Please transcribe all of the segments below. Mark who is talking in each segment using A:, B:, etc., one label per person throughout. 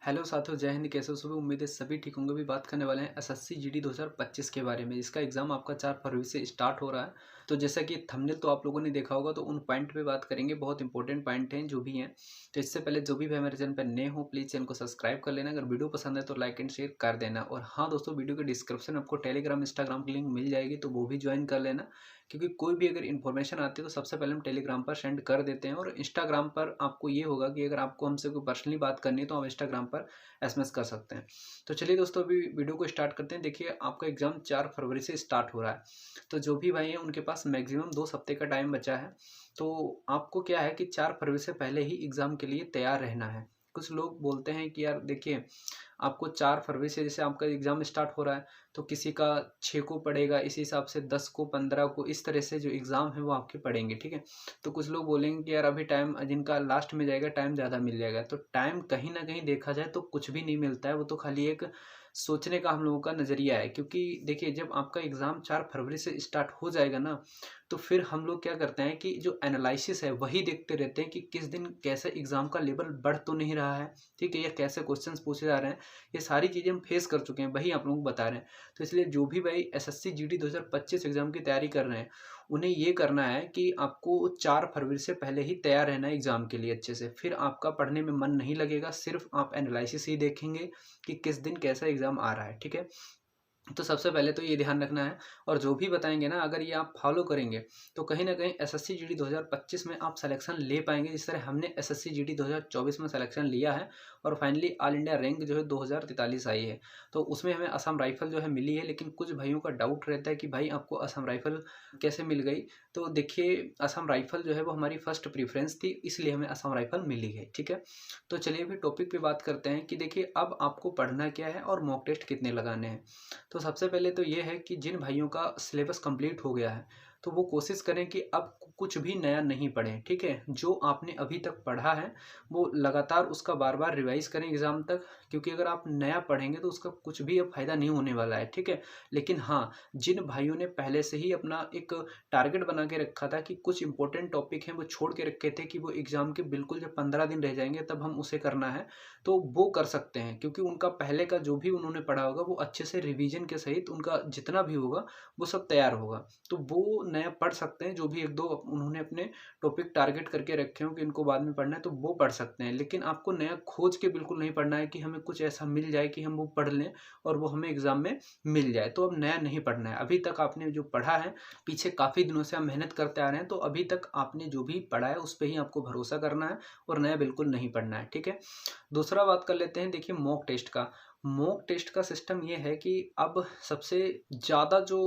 A: Hello साथियों, जय हिंद। कैसे हो सभी? उम्मीद है सभी ठीक होंगे। भी बात करने वाले हैं एसएससी जीडी 2025 के बारे में, जिसका एग्जाम आपका 4 फरवरी से स्टार्ट हो रहा है। तो जैसा कि थंबनेल तो आप लोगों ने देखा होगा, तो उन पॉइंट पे बात करेंगे। बहुत इंपॉर्टेंट पॉइंट हैं जो भी हैं। तो इससे पहले जो भी भाई हमारे चैनल पर नए हो, प्लीज़ चैनल को सब्सक्राइब कर लेना। अगर वीडियो पसंद है तो लाइक एंड शेयर कर देना। और हाँ दोस्तों, वीडियो के डिस्क्रिप्शन में आपको टेलीग्राम इंस्टाग्राम की लिंक मिल जाएगी, तो वो भी ज्वाइन कर लेना। क्योंकि कोई भी अगर इन्फॉर्मेशन आती है तो सबसे पहले हम टेलीग्राम पर सेंड कर देते हैं। और इंस्टाग्राम पर आपको ये होगा कि अगर आपको हमसे कोई पर्सनली बात करनी है तो आप इंस्टाग्राम पर एसएमएस कर सकते हैं। तो चलिए दोस्तों, अभी वीडियो को स्टार्ट करते हैं। देखिए, आपका एग्जाम 4 फरवरी से स्टार्ट हो रहा है। तो जो भी भाई हैं उनके पास मैक्सिमम 2 हफ्ते का टाइम बचा है। तो आपको क्या है कि 4 फरवरी से पहले ही एग्ज़ाम के लिए तैयार रहना है। कुछ लोग बोलते हैं कि यार देखिए, आपको 4 फरवरी से जैसे आपका एग्ज़ाम स्टार्ट हो रहा है, तो किसी का 6 को पड़ेगा, इसी हिसाब से 10 को, 15 को, इस तरह से जो एग्ज़ाम है वो आपके पड़ेंगे, ठीक है? तो कुछ लोग बोलेंगे कि यार अभी टाइम जिनका लास्ट में जाएगा टाइम ज़्यादा मिल जाएगा। तो टाइम कहीं न कहीं देखा जाए तो कुछ भी नहीं मिलता है, वो तो खाली एक सोचने का हम लोगों का नज़रिया है। क्योंकि देखिए, जब आपका एग्ज़ाम 4 फरवरी से स्टार्ट हो जाएगा ना, तो फिर हम लोग क्या करते हैं कि जो एनालिसिस है वही देखते रहते हैं कि किस दिन कैसे एग्ज़ाम का लेवल बढ़ तो नहीं रहा है, ठीक है? या कैसे क्वेश्चंस पूछे जा रहे हैं। ये सारी चीज़ें हम फेस कर चुके हैं, वही आप लोगों को बता रहे हैं। तो इसलिए जो भी भाई एसएससी जीडी 2025 एग्ज़ाम की तैयारी कर रहे हैं, उन्हें ये करना है कि आपको 4 फरवरी से पहले ही तैयार रहना है एग्ज़ाम के लिए अच्छे से। फिर आपका पढ़ने में मन नहीं लगेगा, सिर्फ़ आप एनालिसिस ही देखेंगे कि किस दिन कैसा एग्ज़ाम आ रहा है, ठीक है? तो सबसे पहले तो ये ध्यान रखना है। और जो भी बताएँगे ना, अगर ये आप फॉलो करेंगे, तो कहीं न कहीं एसएससी जीडी 2025 में आप सिलेक्शन ले पाएँगे, जिस तरह हमने एसएससी जीडी 2024 में सिलेक्शन लिया है। और फाइनली ऑल इंडिया रैंक जो है 2043 आई है। तो उसमें हमें असम राइफ़ल जो है मिली है, लेकिन कुछ भाइयों का डाउट रहता है कि भाई आपको असम राइफ़ल कैसे मिल गई? तो देखिए, असम राइफ़ल जो है वो हमारी फर्स्ट प्रेफ़रेंस थी, इसलिए हमें असम राइफ़ल मिली है, ठीक है? तो चलिए अभी टॉपिक पे बात करते हैं कि देखिए, अब आपको पढ़ना क्या है और मॉक टेस्ट कितने लगाने हैं। तो सबसे पहले तो ये है कि जिन भाइयों का सिलेबस कंप्लीट हो गया है, तो वो कोशिश करें कि अब कुछ भी नया नहीं पढ़ें, ठीक है? जो आपने अभी तक पढ़ा है, वो लगातार उसका बार-बार रिवाइज़ करें एग्ज़ाम तक। क्योंकि अगर आप नया पढ़ेंगे तो उसका कुछ भी अब फ़ायदा नहीं होने वाला है, ठीक है? लेकिन हाँ, जिन भाइयों ने पहले से ही अपना एक टारगेट बना के रखा था कि कुछ इंपॉर्टेंट टॉपिक हैं वो छोड़ के रखे थे कि वो एग्ज़ाम के बिल्कुल जब 15 दिन रह जाएँगे तब हम उसे करना है, तो वो कर सकते हैं। क्योंकि उनका पहले का जो भी उन्होंने पढ़ा होगा वो अच्छे से रिवीजन के सहित उनका जितना भी होगा वो सब तैयार होगा। तो वो नया पढ़ सकते हैं, जो भी 1-2 उन्होंने अपने टॉपिक टारगेट करके रखे हों कि इनको बाद में पढ़ना है, तो वो पढ़ सकते हैं। लेकिन आपको नया खोज के बिल्कुल नहीं पढ़ना है कि हमें कुछ ऐसा मिल जाए कि हम वो पढ़ लें और वो हमें एग्ज़ाम में मिल जाए। तो अब नया नहीं पढ़ना है। अभी तक आपने जो पढ़ा है, पीछे काफ़ी दिनों से आप मेहनत करते आ रहे हैं, तो अभी तक आपने जो भी पढ़ा है उस पे ही आपको भरोसा करना है और नया बिल्कुल नहीं पढ़ना है, ठीक है? दूसरा बात कर लेते हैं, देखिए मॉक टेस्ट का। मॉक टेस्ट का सिस्टम ये है कि अब सबसे ज़्यादा जो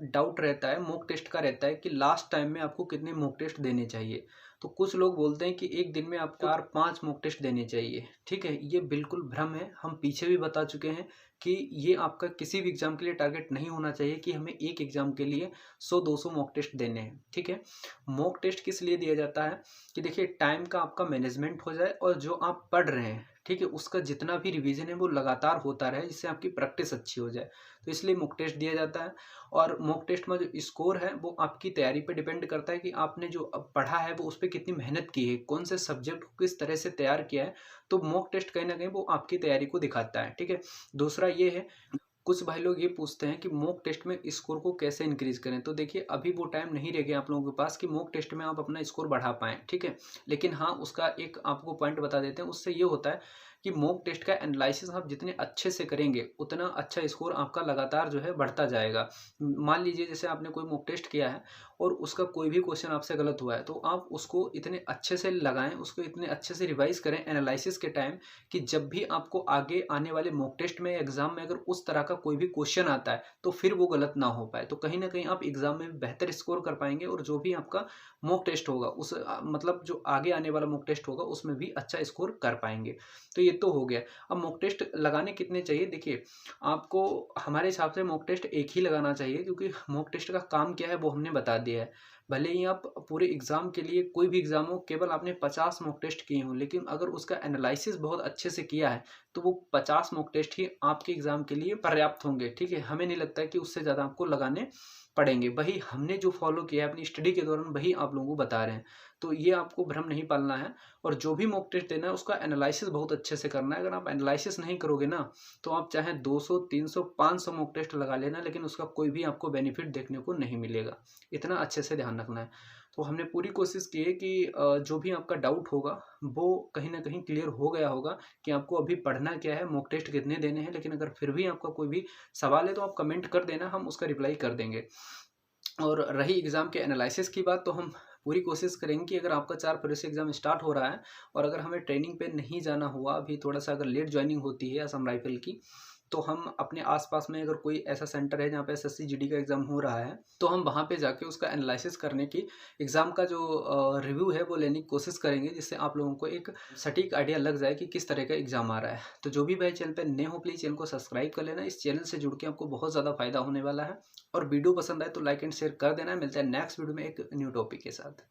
A: डाउट रहता है मॉक टेस्ट का रहता है कि लास्ट टाइम में आपको कितने मॉक टेस्ट देने चाहिए। तो कुछ लोग बोलते हैं कि एक दिन में आपको 4-5 मॉक टेस्ट देने चाहिए, ठीक है? ये बिल्कुल भ्रम है। हम पीछे भी बता चुके हैं कि ये आपका किसी भी एग्ज़ाम के लिए टारगेट नहीं होना चाहिए कि हमें एक एग्ज़ाम के लिए 100-200 मॉक टेस्ट देने हैं, ठीक है? मॉक टेस्ट किस लिए दिया जाता है कि देखिए, टाइम का आपका मैनेजमेंट हो जाए और जो आप पढ़ रहे हैं, ठीक है, उसका जितना भी रिवीजन है वो लगातार होता रहे, जिससे आपकी प्रैक्टिस अच्छी हो जाए। तो इसलिए मॉक टेस्ट दिया जाता है। और मॉक टेस्ट में जो स्कोर है वो आपकी तैयारी पे डिपेंड करता है कि आपने जो अब पढ़ा है वो उस पे कितनी मेहनत की है, कौन से सब्जेक्ट को किस तरह से तैयार किया है। तो मॉक टेस्ट कहीं न कहीं वो आपकी तैयारी को दिखाता है, ठीक है? दूसरा ये है, कुछ भाई लोग ये पूछते हैं कि मॉक टेस्ट में स्कोर को कैसे इंक्रीज़ करें? तो देखिए, अभी वो टाइम नहीं रह गया आप लोगों के पास कि मॉक टेस्ट में आप अपना स्कोर बढ़ा पाएँ, ठीक है? लेकिन हाँ, उसका एक आपको पॉइंट बता देते हैं, उससे ये होता है कि मॉक टेस्ट का एनालिसिस आप जितने अच्छे से करेंगे, उतना अच्छा स्कोर आपका लगातार जो है बढ़ता जाएगा। मान लीजिए जैसे आपने कोई मॉक टेस्ट किया है और उसका कोई भी क्वेश्चन आपसे गलत हुआ है, तो आप उसको इतने अच्छे से लगाएँ, उसको इतने अच्छे से रिवाइज़ करें एनालिसिस के टाइम कि जब भी आपको आगे आने वाले मॉक टेस्ट में, एग्ज़ाम में अगर उस तरह का कोई भी क्वेश्चन आता है, तो फिर वो गलत ना हो पाए। तो कहीं न कहीं आप एग्ज़ाम में बेहतर स्कोर कर पाएँगे और जो भी आपका मॉक टेस्ट होगा उस मतलब जो आगे आने वाला मॉक टेस्ट होगा उसमें भी अच्छा स्कोर कर पाएँगे। तो ये तो हो गया। अब मॉक टेस्ट लगाने कितने चाहिए? देखिए, आपको हमारे हिसाब से मॉक टेस्ट एक ही लगाना चाहिए, क्योंकि मॉक टेस्ट का काम क्या है वो हमने बता दिया है। भले ही आप पूरे एग्ज़ाम के लिए, कोई भी एग्ज़ाम हो, केवल आपने 50 मॉक टेस्ट किए हों, लेकिन अगर उसका एनालिसिस बहुत अच्छे से किया है, तो वो 50 मॉक टेस्ट ही आपके एग्ज़ाम के लिए पर्याप्त होंगे, ठीक है? हमें नहीं लगता है कि उससे ज़्यादा आपको लगाने पड़ेंगे। वही हमने जो फ़ॉलो किया है अपनी स्टडी के दौरान, वही आप लोगों को बता रहे हैं। तो ये आपको भ्रम नहीं पालना है। और जो भी मॉक टेस्ट देना है उसका एनालिसिस बहुत अच्छे से करना है। अगर आप एनालिसिस नहीं करोगे ना तो आप चाहे 200, 300, 500 मॉक टेस्ट लगा लेना, लेकिन उसका कोई भी आपको बेनिफिट देखने को नहीं मिलेगा। इतना अच्छे से ध्यान रखना है। तो हमने पूरी कोशिश की है कि जो भी आपका डाउट होगा वो कहीं ना कहीं क्लियर हो गया होगा कि आपको अभी पढ़ना क्या है, मॉक टेस्ट कितने देने हैं। लेकिन अगर फिर भी आपका कोई भी सवाल है तो आप कमेंट कर देना, हम उसका रिप्लाई कर देंगे। और रही एग्ज़ाम के एनालिसिस की बात, तो हम पूरी कोशिश करेंगे कि अगर आपका 4 फरवरी से एग्ज़ाम स्टार्ट हो रहा है और अगर हमें ट्रेनिंग पे नहीं जाना हुआ, अभी थोड़ा-सा अगर लेट जॉइनिंग होती है असम राइफ़ल की, तो हम अपने आस-पास में अगर कोई ऐसा सेंटर है जहाँ पे एसएससी जीडी का एग्ज़ाम हो रहा है, तो हम वहाँ पे जाके उसका एनालिसिस करने की, एग्ज़ाम का जो रिव्यू है वो लेने की कोशिश करेंगे, जिससे आप लोगों को एक सटीक आइडिया लग जाए कि किस तरह का एग्ज़ाम आ रहा है। तो जो भी भाई चैनल पे नए हो प्लीज़ चैनल को सब्सक्राइब कर लेना। इस चैनल से जुड़ के आपको बहुत ज़्यादा फ़ायदा होने वाला है। और वीडियो पसंद आए तो लाइक एंड शेयर कर देना। मिलता है नेक्स्ट वीडियो में एक न्यू टॉपिक के साथ।